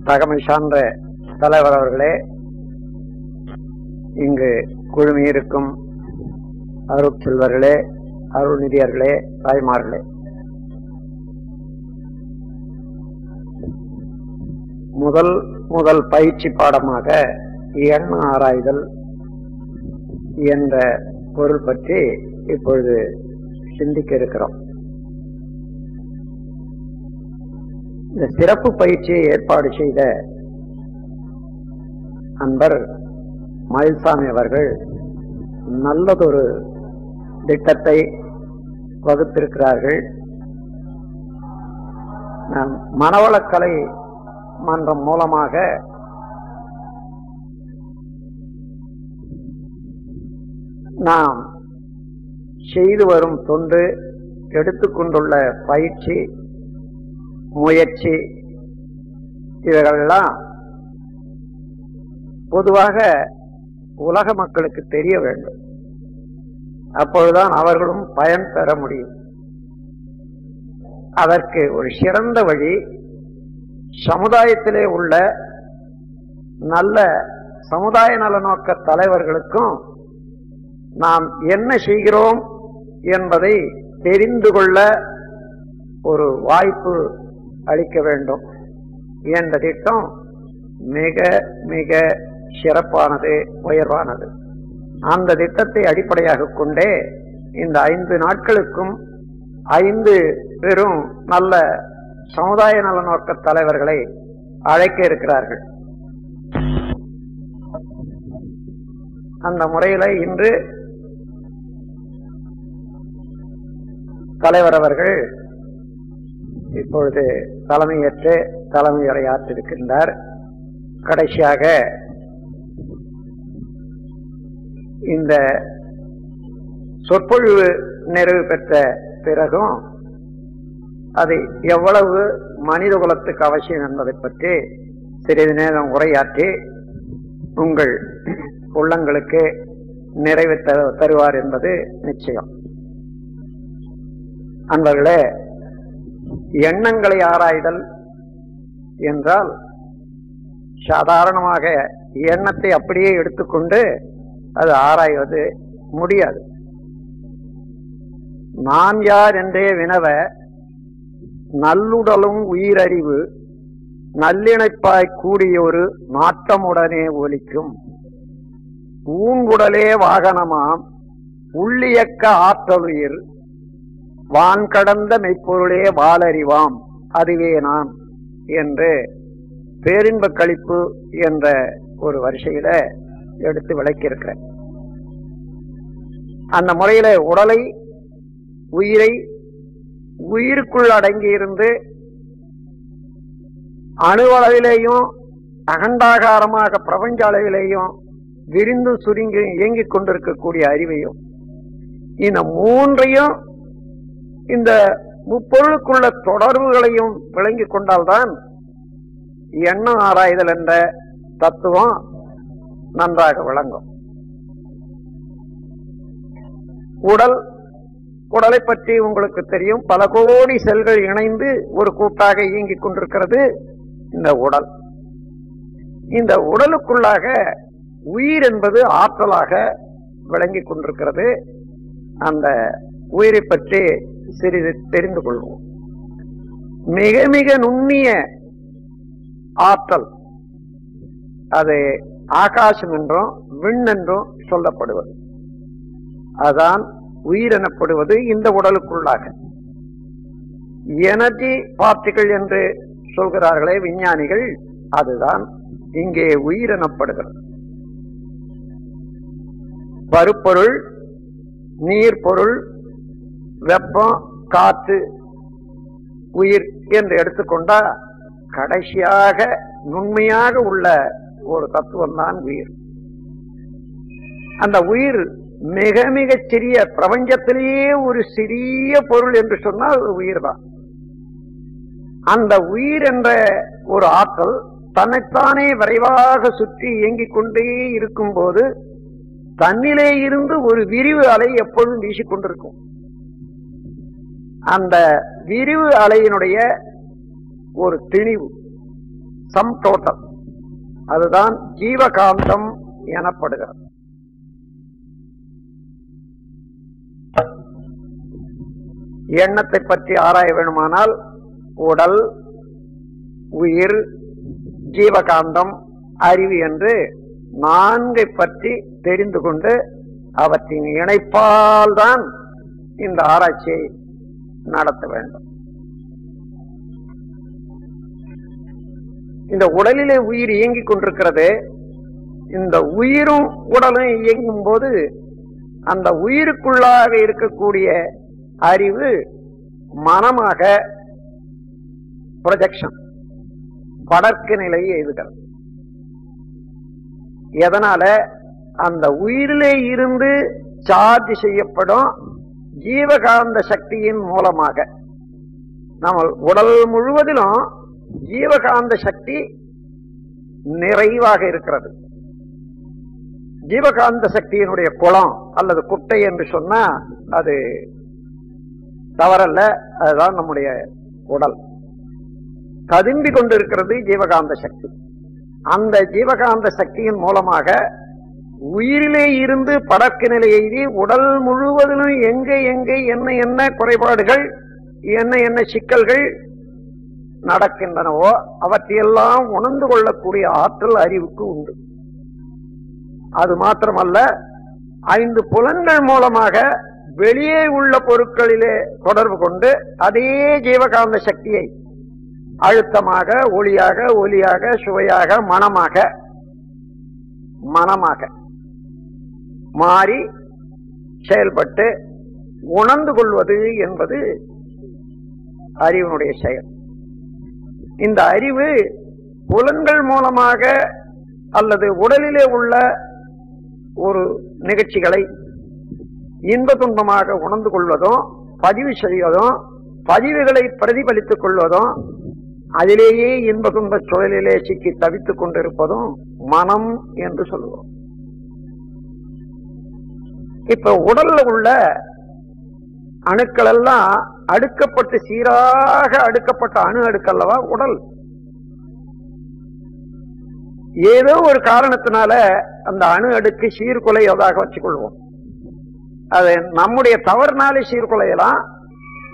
தகமை சார்ந்த தலைவர் அவர்களே, இங்கு குழுமியிருக்கும் அருட்செல்வர்களே, அருள்நிதியர்களே, தாய்மார்களே, முதல் பயிற்சி பாடமாக எண்ண ஆராய்தல் என்ற பொருள் பற்றி இப்பொழுது சிந்திக்க இருக்கிறோம். இந்த சிறப்பு பயிற்சியை ஏற்பாடு செய்த அன்பர் மயில்சாமி அவர்கள் நல்லதொரு திட்டத்தை வகுத்திருக்கிறார்கள். மனவளக்கலை மன்றம் மூலமாக நாம் செய்து வரும் தொண்டு, எடுத்துக்கொண்டுள்ள பயிற்சி, முயற்சி, இவைகளெல்லாம் பொதுவாக உலக மக்களுக்கு தெரிய வேண்டும். அப்பொழுதுதான் அவர்களும் பயன் பெற முடியும். அதற்கு ஒரு சிறந்த வழி, சமுதாயத்திலே உள்ள நல்ல சமுதாய நல நோக்க தலைவர்களுக்கும் நாம் என்ன செய்கிறோம் என்பதை தெரிந்து கொள்ள ஒரு வாய்ப்பு அளிக்க வேண்டும் என்ற திட்டம் மிக மிக சிறப்பானது, உயர்வானது. அந்த திட்டத்தை அடிப்படையாக கொண்டே இந்த 5 நாட்களுக்கும் 5 பெரும் நல்ல சமுதாய நல நோக்க தலைவர்களை அழைக்க இருக்கிறார்கள். அந்த முறையில் இன்று தலைவர் அவர்கள் இப்பொழுது தலைமையேற்று தலைமை உரையாற்றிருக்கின்றார். கடைசியாக இந்த சொற்பொழிவு நிறைவு பெற்ற பிறகும் அது எவ்வளவு மனித குலத்துக்கு அவசியம் என்பதை பற்றி சிறிது நேரம் உரையாற்றி உங்கள் உள்ளங்களுக்கு நிறைவு தருவார் என்பது நிச்சயம். அன்பர்களே, எண்ணங்களை ஆராய்தல் என்றால் சாதாரணமாக எண்ணத்தை அப்படியே எடுத்துக்கொண்டு அது ஆராய்வது முடியாது. நான் யார் என்றே வினவ நல்லுடலும் உயிரறிவு நல்லிணைப்பாய் கூடிய ஒரு நாட்டமுடனே ஒலிக்கும் ஊன்குடலே வாகனமாம் உள்ளியக்க ஆற்றலுயிர் வான் கடந்த மெய்ப்பொருளே வாளறிவாம் அதுவே நான் என்று பேரின்ப கழிப்பு என்ற ஒரு வரிசையில எடுத்து விளக்கியிருக்கிறேன். அந்த முறையில உடலை, உயிரை, உயிருக்குள் அடங்கி இருந்து அணுவளவிலேயும் அகண்டாகாரமாக பிரபஞ்ச அளவிலேயும் விரிந்து சுருங்கி இயங்கிக் கொண்டிருக்கக்கூடிய அறிவையும், இந்த 3ஐயும் இந்த முப்பொருளுக்குள்ள தொடர்புகளையும் விளங்கிக் கொண்டால்தான் எண்ண ஆராய்தல் என்ற தத்துவம் நன்றாக விளங்கும். உடலை பற்றி உங்களுக்கு தெரியும். பல கோடி செல்கள் இணைந்து ஒரு கூட்டாக இயங்கிக் கொண்டிருக்கிறது இந்த உடல். இந்த உடலுக்குள்ளாக உயிர் என்பது ஆற்றலாக விளங்கிக் கொண்டிருக்கிறது. அந்த உயிரை பற்றி சிறிது தெரிந்து கொள்வோம். மிக மிக நுண்ணிய ஆற்றல், அது ஆகாசம் என்றும் விண் என்றும் சொல்லப்படுவது, அதான் உயிர் எனப்படுவது. இந்த உடலுக்குள்ளாக எனர்ஜி பார்ட்டிகள் என்று சொல்கிறார்களே விஞ்ஞானிகள், அதுதான் இங்கே உயிர் எனப்படுகிறது. பருப்பொருள், நீர் பொருள், வெப்பம், காற்று, உயிர் என்று எடுத்துக்கொண்டா கடைசியாக நுண்மையாக உள்ள ஒரு தத்துவம் தான் உயிர். அந்த உயிர் மிக மிக சிறிய, பிரபஞ்சத்திலேயே ஒரு சிறிய பொருள் என்று சொன்னால் உயிர் தான். அந்த உயிர் என்ற ஒரு ஆற்றல் தன்னைத்தானே விரைவாக சுற்றி இயங்கிக் கொண்டே இருக்கும் போது தன்னிலே இருந்து ஒரு விரிவு அலை எப்பொழுதும் வீசிக்கொண்டிருக்கும். அந்த விரிவு அலையினுடைய ஒரு திணிவு, சம் டோட்டல், அதுதான் ஜீவகாந்தம் எனப்படுகிறது. எண்ணத்தை பற்றி ஆராய வேண்டுமானால் உடல், உயிர், ஜீவகாந்தம், அறிவு என்று 4 பற்றி தெரிந்து கொண்டு அவற்றின் இணைப்பால் தான் இந்த ஆராய்ச்சியை நடத்த வேண்டும். இந்த உடலிலே உயிர் இயங்கிக் கொண்டிருக்கிறது. இந்த உயிரும் உடலும் இயங்கும் போது அந்த உயிருக்குள்ளாக இருக்கக்கூடிய அறிவு மனமாக ப்ரொஜெக்ஷன், படர்க்கு நிலையை எழுதுகிறது. எதனால? அந்த உயிரிலே இருந்து சார்ஜ் செய்யப்படும் ஜீவகாந்த சக்தியின் மூலமாக. நம்ம உடல் முழுவதிலும் ஜீவகாந்த சக்தி நிறைவாக இருக்கிறது. ஜீவகாந்த சக்தியினுடைய குளம் அல்லது குட்டை என்று சொன்னா அது தவறல்ல. அதுதான் நம்முடைய உடல். கதும்பி கொண்டிருக்கிறது ஜீவகாந்த சக்தி. அந்த ஜீவகாந்த சக்தியின் மூலமாக உயிரிலே இருந்து படக்கு நிலையை உடல் முழுவதிலும் எங்கே எங்கே என்ன என்ன குறைபாடுகள், என்ன என்ன சிக்கல்கள் நடக்கின்றனவோ அவற்றையெல்லாம் உணர்ந்து கொள்ளக்கூடிய ஆற்றல் அறிவுக்கு உண்டு. அது மாத்திரமல்ல, 5 புலன்கள் மூலமாக வெளியே உள்ள பொருட்களிலே தொடர்பு கொண்டு அதே ஜீவகாந்த சக்தியை அழுத்தமாக, ஒளியாக, ஒலியாக, சுவையாக, மனமாக மாறி செயல்பட்டு உணர்ந்து கொள்வது என்பது அறிவினுடைய செயல். இந்த அறிவு புலன்கள் மூலமாக அல்லது உடலிலே உள்ள ஒரு நிகழ்ச்சிகளை இன்ப துன்பமாக உணர்ந்து கொள்வதும், பதிவு செய்வதும், பதிவுகளை பிரதிபலித்துக் கொள்வதும், அதிலேயே இன்ப துன்ப சுழலிலே சிக்கி தவித்துக் கொண்டிருப்பதும் மனம் என்று சொல்லுவோம். இப்ப உடல்ல உள்ள அணுக்கள் எல்லாம் அடுக்கப்பட்டு சீராக அடுக்கப்பட்ட அணு அடுக்கல்லவா உடல். ஏதோ ஒரு காரணத்தினால அந்த அணு அடுக்கு சீர்குலையதாக வச்சுக்கொள்வோம். அது நம்முடைய தவறுனாலே சீர்குலையலாம்,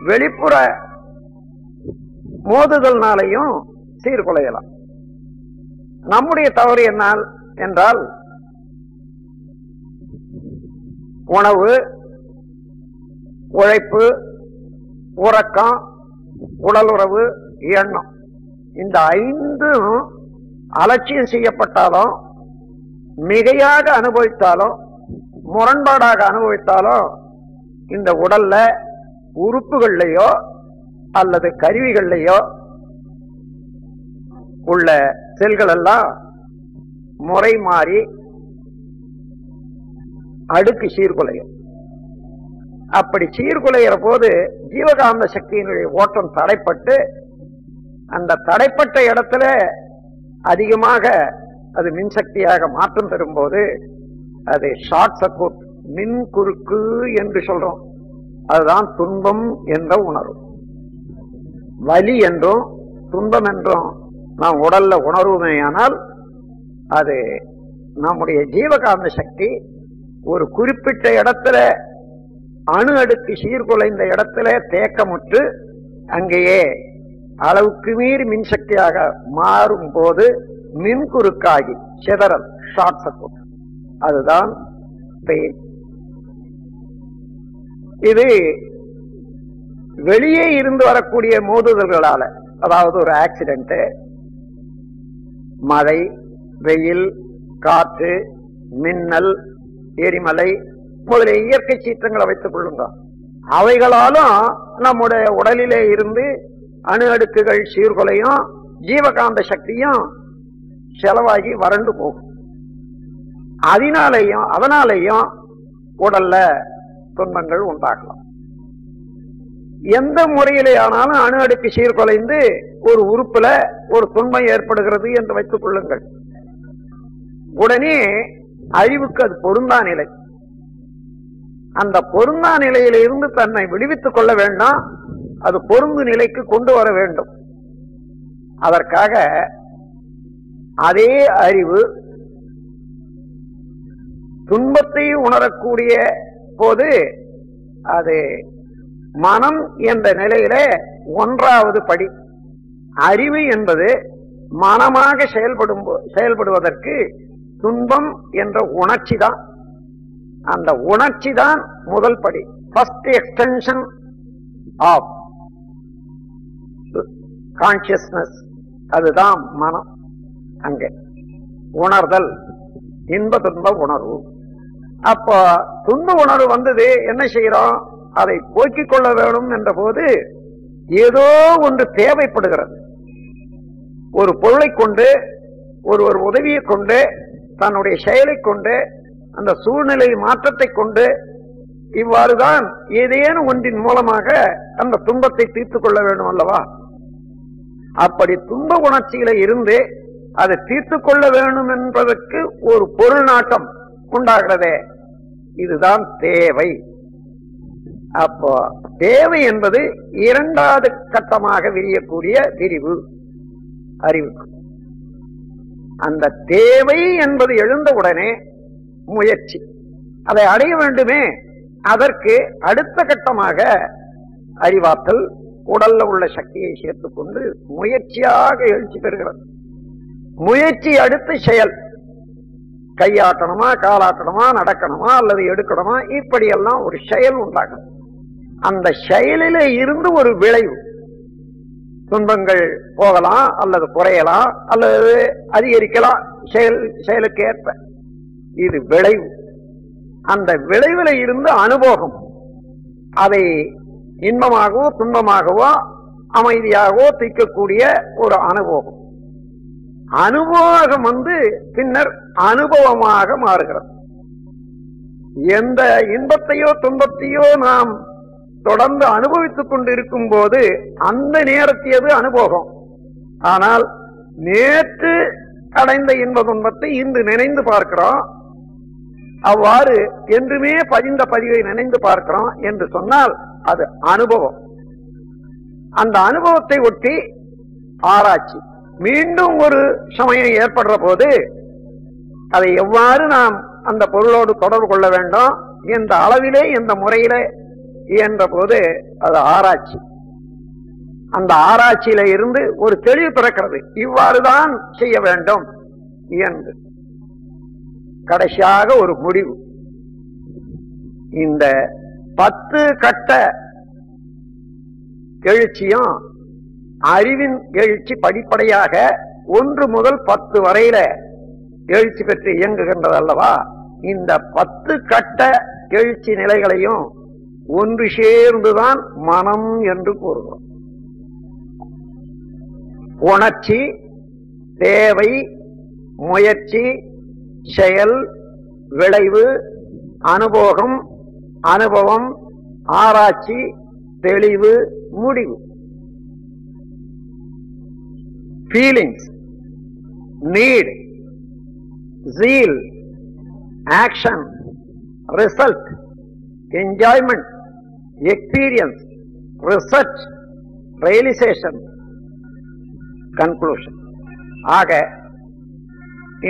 வெளிப்புற மோதுதல்னாலையும் சீர்குலையலாம். நம்முடைய தவறு என்ன என்றால், உணவு, உழைப்பு, உறக்கம், உடல் உறவு, எண்ணம், இந்த 5 அலட்சியம் செய்யப்பட்டாலும், மிகையாக அனுபவித்தாலும், முரண்பாடாக அனுபவித்தாலும், இந்த உடல்ல உறுப்புகள்லையோ அல்லது கருவிகள்லையோ உள்ள செல்கள் எல்லாம் முறை மாறி அடுக்கு சீர்குலையும். அப்படி சீர்குலைகிற போது ஜீவகாந்த சக்தியினுடைய ஓட்டம் தடைப்பட்டு, அந்த தடைப்பட்ட இடத்துல அதிகமாக அது மின்சக்தியாக மாற்றம் பெறும்போது அது ஷார்ட் சர்க்யூட், மின் குறுக்கு என்று சொல்றோம். அதுதான் துன்பம் என்ற உணர்வு. வலி என்றும் துன்பம் என்றும் நாம் உடல்ல உணர்வுமையானால் அது நம்முடைய ஜீவகாந்த சக்தி ஒரு குறிப்பிட்ட இடத்துல அணு அடுக்கு சீர்குலைந்த இடத்துல தேக்கமுற்று அங்கேயே அளவுக்கு மீறி மின்சக்தியாக மாறும் போது மின் குறுக்காகி சிதறல், ஷார்ட் சர்க்யூட், அதுதான் பெயின். இது வெளியே இருந்து வரக்கூடிய மோதுதல்களால, அதாவது ஒரு ஆக்சிடென்ட், மழை, வெயில், காற்று, மின்னல், எரிமலை முதலிய இயற்கை சீற்றங்களை வைத்துக் கொள்ளுங்க. அவைகளாலும் நம்முடைய உடலிலே இருந்து அணு அடுக்குகள் சீர்குலையும், ஜீவகாந்த சக்தியும் செலவாகி வறண்டு போகும். அதனாலேயும் உடல்ல துன்பங்கள் உண்டாகலாம். எந்த முறையிலே ஆனாலும் அணு அடுக்கு சீர்குலைந்து ஒரு உறுப்புல ஒரு துன்பம் ஏற்படுகிறது என்று வைத்துக் கொள்ளுங்கள். உடனே அழிவுக்கு அது பொருந்தா நிலை. அந்த பொருந்தா நிலையில இருந்து தன்னை விடுவித்துக் கொள்ள வேண்டாம், அது பொருந்து நிலைக்கு கொண்டு வர வேண்டும். அதற்காக அதே அறிவு துன்பத்தை உணரக்கூடிய போது அது மனம் என்ற நிலையில ஒன்றாவது படி. அறிவு என்பது மனமாக செயல்படுவதற்கு துன்பம் என்ற உணர்ச்சி தான். அந்த உணர்ச்சி தான் முதல் படி, ஃபர்ஸ்ட் எக்ஸ்டென்ஷன் ஆஃப் கான்சியஸ்னஸ். அதுதான் மனம். அங்கே உணர்தல், இன்ப துன்ப உணர்வு. அப்போ துன்ப உணர்வு வந்தது, என்ன செய்யறோம்? அதை போக்கிக் கொள்ள வேண்டும் என்ற போது ஏதோ ஒன்று தேவைப்படுகிறது. ஒரு பொருளை கொண்டு, ஒரு உதவியை கொண்டு, தன்னுடைய செயலை கொண்டு, அந்த சூழ்நிலை மாற்றத்தை கொண்டு, இவ்வாறுதான் ஏதேனும் ஒன்றின் மூலமாக அந்த துன்பத்தை தீர்த்து கொள்ள வேண்டும் அல்லவா? அப்படி துன்ப உணர்ச்சியில இருந்து அதை தீர்த்து கொள்ள வேண்டும் என்பதற்கு ஒரு பொருள் நாட்டம் உண்டாகிறதே, இதுதான் தேவை. அப்போ தேவை என்பது இரண்டாவது கட்டமாக விரியக்கூடிய விரிவு அறிவு. அந்த தேவை என்பது எழுந்தவுடனே முயற்சி, அதை அடைய வேண்டுமே. அதற்கு அடுத்த கட்டமாக அறிவாற்றல், உடல்ல உள்ள சக்தியை சேர்த்துக் கொண்டு முயற்சியாக எழுச்சி பெறுகிறது. முயற்சி அடுத்து செயல், கையாட்டணுமா, காலாட்டணுமா, நடக்கணுமா, அல்லது எடுக்கணுமா, இப்படியெல்லாம் ஒரு செயல் உண்டாகும். அந்த செயலிலே இருந்து ஒரு விளைவு, துன்பங்கள் போகலாம், அல்லது குறையலாம், அல்லது அதிகரிக்கலாம், செயலுக்கு ஏற்ப. இது விளைவு. அந்த விளைவுல இருந்து அனுபவம், அதை இன்பமாகவோ துன்பமாகவோ அமைதியாகவோ தீர்க்கக்கூடிய ஒரு அனுபவம். அனுபவம் வந்து பின்னர் அனுபவமாக மாறுகிறது. எந்த இன்பத்தையோ துன்பத்தையோ நாம் தொடர்ந்து அனுபவித்துக் கொண்டு இருக்கும் போது அந்த நேரத்தியது அனுபவம். ஆனால் நேற்று அடைந்த இன்ப துன்பத்தை இன்று நினைந்து பார்க்கிறோம். அவ்வாறு என்றுமே பதிந்த பதிவை நினைந்து பார்க்கிறோம் என்று சொன்னால் அது அனுபவம். அந்த அனுபவத்தை ஒட்டி ஆராய்ச்சி. மீண்டும் ஒரு சமயம் ஏற்படுற போது அதை எவ்வாறு நாம் அந்த பொருளோடு தொடர்பு கொள்ள வேண்டும், எந்த அளவிலே, எந்த முறையிலே என்ற போது அது ஆராய்ச்சி. அந்த ஆராய்ச்சியில இருந்து ஒரு தெளிவு பிறக்கிறது, இவ்வாறுதான் செய்ய வேண்டும் என்று. கடைசியாக ஒரு முடிவு. இந்த 10 கட்ட எழுச்சியும் அறிவின் எழுச்சி படிப்படியாக 1 முதல் 10 வரையில எழுச்சி பெற்று இயங்குகின்றது அல்லவா? இந்த 10 கட்ட எழுச்சி நிலைகளையும் ஒன்று சேர்ந்துதான் மனம் என்று கூறுகிறோம். உணர்ச்சி, தேவை, முயற்சி, செயல், விளைவு, அனுபவம், அனுபவம், ஆராய்ச்சி, தெளிவு, முடிவு. Feelings, need, zeal, action, result, enjoyment, experience, research, realization, conclusion. ஆக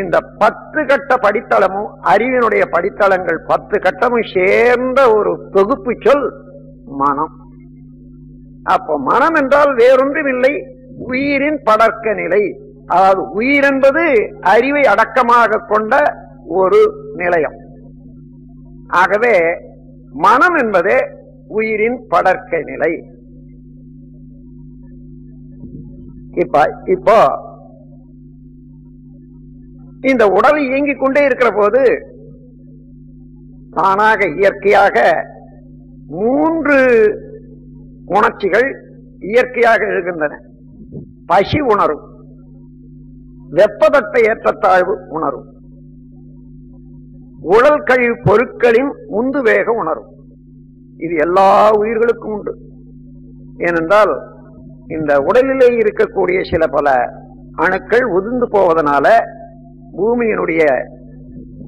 இந்த 10 கட்ட படித்தளமும் அறிவினுடைய படித்தளங்கள் 10 கட்டமும் சேர்ந்த ஒரு தொகுப்பு சொல் மனம். அப்போ மனம் என்றால் வேறொன்றும் இல்லை, உயிரின் படர்க்க நிலை. அதாவது உயிர் என்பது அறிவை அடக்கமாக கொண்ட ஒரு நிலையம். ஆகவே மனம் என்பது உயிரின் படர்க்க நிலை. இப்போ இந்த உடல் இயங்கிக் கொண்டே இருக்கிற போது தானாக இயற்கையாக 3 உணர்ச்சிகள் இயற்கையாக எழுகின்றன. பசி உணரும், வெப்பதட்ட ஏற்றத்தாழ்வு உணரும், உடல் கழிவு பொருட்களின் உந்து வேக உணரும். இது எல்லா உயிர்களுக்கும் உண்டு. ஏனென்றால் இந்த உடலிலே இருக்கக்கூடிய சில பல அணுக்கள் உதிர்ந்து போவதனால பூமியினுடைய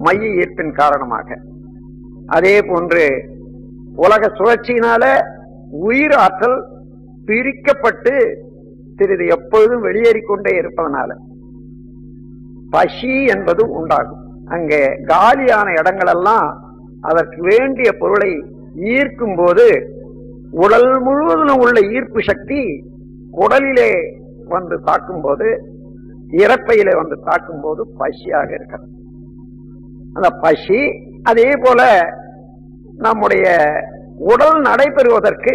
மைய ஈர்ப்பின் காரணமாக, அதே போன்று உலக சுழற்சியினால உயிர் ஆற்றல் பிரிக்கப்பட்டு சிறிது எப்பொழுதும் வெளியேறிக்கொண்டே இருப்பதனால பசி என்பது உண்டாகும். அங்கே காலியான இடங்களெல்லாம் அதற்கு வேண்டிய பொருளை ஈர்க்கும் போது உடல் முழுவதும் உள்ள ஈர்ப்பு சக்தி உடலிலே வந்து தாக்கும் போது, இறப்பையிலே வந்து தாக்கும் போது பசியாக இருக்கிறது. அந்த பசி அதே போல நம்முடைய உடல் நடைபெறுவதற்கு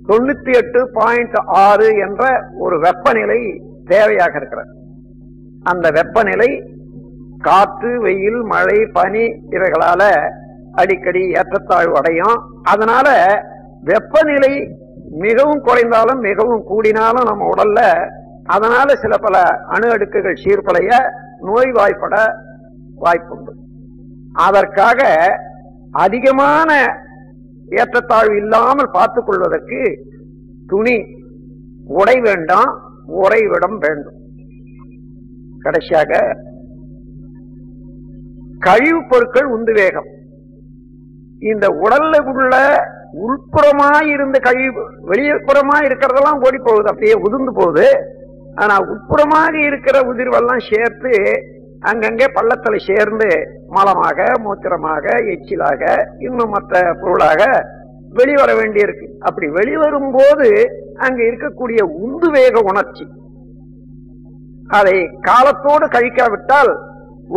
98.6 என்ற ஒரு வெப்பநிலை தேவையாக இருக்கிறது. அந்த வெப்பநிலை காற்று, வெயில், மழை, பனி இவைகளால அடிக்கடி ஏற்றத்தாழ்வு அடையும். அதனால வெப்பநிலை மிகவும் குறைந்தாலும் மிகவும் கூடினாலும் நம்ம உடல்ல அதனால சில பல அணு அடுக்குகள் சீர்குலைய நோய்வாய்ப்பட வாய்ப்புண்டு. அதற்காக அதிகமான ஏற்றத்தாழ்வு இல்லாமல் பார்த்துக் கொள்வதற்கு துணி உடை வேண்டாம், உறைவிடம் வேண்டும். கடைசியாக கழிவுப் பொருட்கள் உந்து வேகம். இந்த உடல்ல உள்ள உள்புறமாயிருந்த கழிவு வெளிப்புறமாய் இருக்கிறதெல்லாம் ஓடி போகுது, அப்படியே உதிர்ந்து போகுது. ஆனா உட்புறமாக இருக்கிற உதிர்வெல்லாம் சேர்த்து அங்கங்கே பள்ளத்துல சேர்ந்து மலமாக, மூத்திரமாக, எச்சிலாக, இன்னும் மற்ற பொருளாக வெளிவர வேண்டியிருக்கு. அப்படி வெளிவரும் போது அங்க இருக்கக்கூடிய உந்து வேக உணர்ச்சி அதை காலத்தோடு கழிக்காவிட்டால்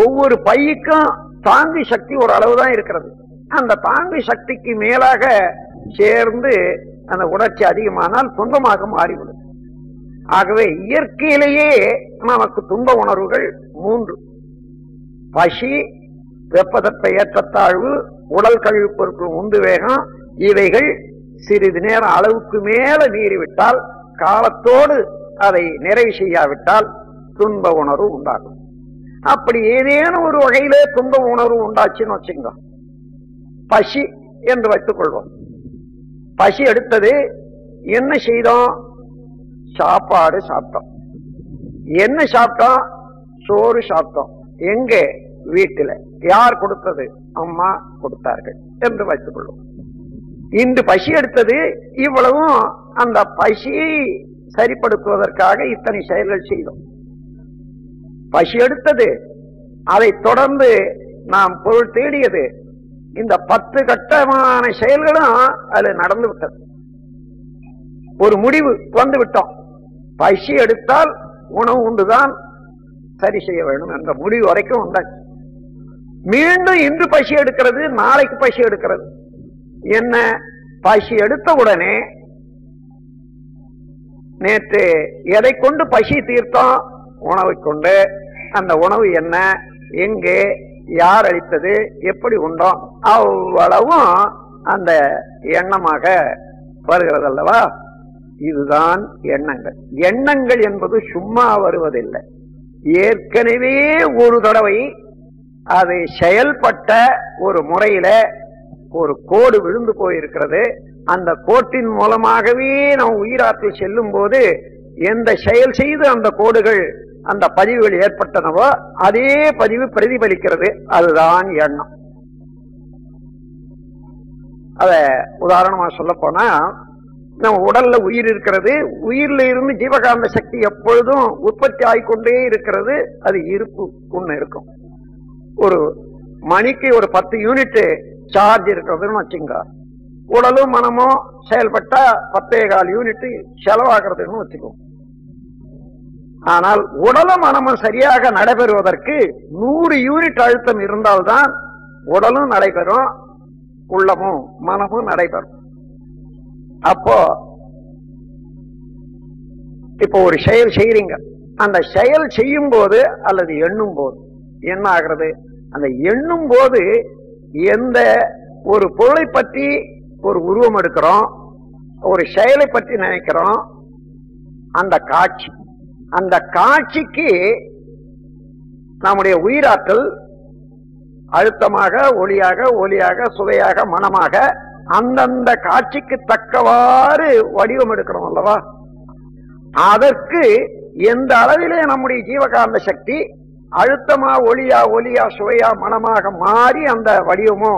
ஒவ்வொரு பைக்கும் தாங்கி சக்தி ஒரு அளவுதான் இருக்கிறது. அந்த தாங்கி சக்திக்கு மேலாக சேர்ந்து அந்த உணர்ச்சி அதிகமானால் துன்பமாக மாறிவிடும். ஆகவே இயற்கையிலேயே நமக்கு துன்ப உணர்வுகள் 3: பசி, வெப்பதட்ட ஏற்றத்தாழ்வு, உடல் கழிவுப் பொருட்கள் உந்து வேகம். இவைகள் சிறிது நேரம் அளவுக்கு மேல மீறிவிட்டால், காலத்தோடு அதை நிறைவு செய்யாவிட்டால் துன்ப உணர்வு உண்டாகும். அப்படி ஏதேனும் ஒரு வகையிலே துன்ப உணர்வு உண்டாச்சுன்னு வச்சுங்க, பசி என்று வைத்துக் கொள்வோம். பசி எடுத்தது, என்ன செய்தோம்? சாப்பாடு சாப்பிட்டோம். என்ன சாப்பிட்டோம்? சோறு சாப்பிட்டோம். எங்கே? வீட்டில. யார் கொடுத்தது? அம்மா கொடுத்தார்கள் என்று வைத்துக் கொள்வோம். இன்று பசி எடுத்தது. இவ்வளவும் அந்த பசியை சரிப்படுத்துவதற்காக இத்தனை செயல்கள் செய்தோம். பசி எடுத்தது, அதை தொடர்ந்து நாம் பொருள் தேடியது. இந்த 10 கட்டமான செயல்களும் அது நடந்து விட்டது. ஒரு முடிவு வந்து விட்டோம். பசி எடுத்தால் உணவு உண்டுதான் சரி செய்ய வேண்டும் என்ற முடிவு வரைக்கும் வந்தாச்சு. மீண்டும் இன்று பசி எடுக்கிறது, நாளைக்கு பசி எடுக்கிறது. என்ன? பசி எடுத்த உடனே நேற்று எதை கொண்டு பசி தீர்த்தோம்? உணவை கொண்டு. அந்த உணவு என்ன, எங்கே, யார் அளித்தது, எப்படி உண்டோம், அவ்வளவும் அந்த எண்ணமாக வருகிறது அல்லவா? இதுதான் எண்ணங்கள். எண்ணங்கள் என்பது சும்மா வருவதில்லை. ஏற்கனவே ஒரு தடவை அது செயல்பட்ட ஒரு முறையில ஒரு கோடு விழுந்து போயிருக்கிறது. அந்த கோட்டின் மூலமாகவே நாம் உயிராற்றல் செல்லும் போது எந்த செயல் செய்து அந்த கோடுகள், அந்த பதிவுகள் ஏற்பட்டனவோ அதே பதிவு பிரதிபலிக்கிறது. அதுதான் எண்ணம். அத உதாரணமா சொல்ல போனா, நம்ம உடல்ல உயிர் இருக்கிறது. உயிர்ல இருந்து ஜீவகாந்த சக்தி எப்பொழுதும் உற்பத்தி ஆகிக்கொண்டே இருக்கிறது. அது இருப்பு ஒண்ணு இருக்கும். ஒரு மணிக்கு ஒரு 10 யூனிட் சார்ஜ் இருக்கிறதுன்னு வச்சுங்க. உடலும் மனமும் செயல்பட்டா 10.25 யூனிட் செலவாகிறதுன்னு வச்சுக்கோம். ஆனால் உடலும் மனமும் சரியாக நடைபெறுவதற்கு 100 யூனிட் அழுத்தம் இருந்தால்தான் உடலும் நடைபெறும், உள்ளமும் மனமும் நடைபெறும். அப்போ இப்போ ஒரு செயல் செய்றீங்க. அந்த செயல் செய்யும் போது அல்லது எண்ணும் போது என்ன ஆகிறது? அந்த எண்ணும் போது எந்த ஒரு பொருளை பற்றி ஒரு உருவம் எடுக்கிறோம், ஒரு செயலை பற்றி நினைக்கிறோம், அந்த காட்சி, அந்த காட்சிக்கு நம்முடைய உயிராற்றல் அழுத்தமாக, ஒளியாக, ஒலியாக, சுவையாக, மனமாக அந்தந்த காட்சிக்கு தக்கவாறு வடிவம் எடுக்கிறோம் அல்லவா? அதற்கு எந்த அளவிலே நம்முடைய ஜீவகாந்த சக்தி அழுத்தமா, ஒளியா, ஒலியா, சுவையா, மனமாக மாறி அந்த வடிவமோ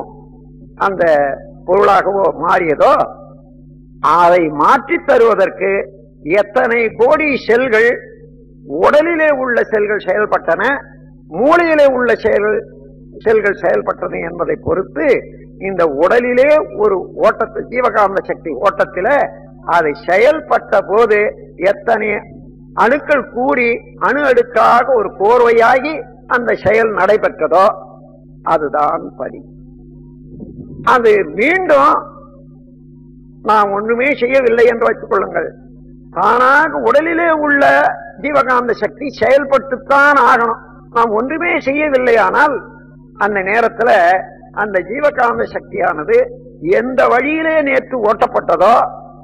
அந்த பொருளாகவோ மாறியதோ அதை மாற்றி தருவதற்கு எத்தனை கோடி செல்கள் உடலிலே உள்ள செல்கள் செயல்பட்டன, மூளையிலே உள்ள செல்கள் செயல்பட்டன என்பதை பொறுத்து இந்த உடலிலே ஒரு ஓட்டத்தை ஜீவகாந்த சக்தி ஓட்டத்தில அதை செயல்பட்ட போது எத்தனை அணுக்கள் கூடி அணு அடுக்காக ஒரு கோர்வையாகி அந்த செயல் நடைபெற்றதோ அதுதான் படி. அது மீண்டும் நாம் ஒன்றுமே செய்யவில்லை என்று வைத்துக் கொள்ளுங்கள். தானாக உடலிலே உள்ள ஜீவகாந்த சக்தி செயல்பட்டுத்தான் ஆகணும். நாம் ஒன்றுமே செய்யவில்லை. ஆனால் அந்த நேரத்துல அந்த ஜீவகாந்த சக்தியானது எந்த வழியிலே நேற்று ஓட்டப்பட்டதோ,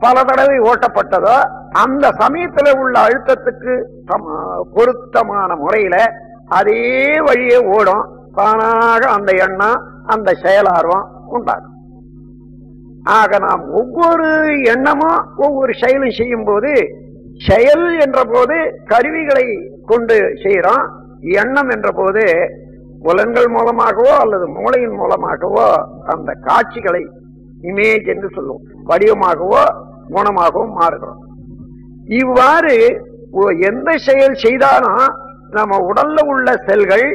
பல தடவை ஓட்டப்பட்டதோ, அந்த சமயத்தில் உள்ள அழுத்தத்துக்கு பொருத்தமான முறையில அதே வழியே ஓடும். தானாக அந்த எண்ணம், அந்த செயலார்வம் உண்டாகும். ஆக நாம் ஒவ்வொரு எண்ணமும் ஒவ்வொரு செயலும் செய்யும் போது, செயல் என்ற போது கருவிகளை கொண்டு செய்யறோம். எண்ணம் என்ற போது புலன்கள் மூலமாகவோ அல்லது மூளையின் மூலமாகவோ அந்த காட்சிகளை இமேஜ் என்று சொல்லுவோம், வடிவமாகவோ குணமாகவும் மாறுகிறோம். இவ்வாறு எந்த செயல் செய்தாலும் நம்ம உடல்ல உள்ள செல்கள்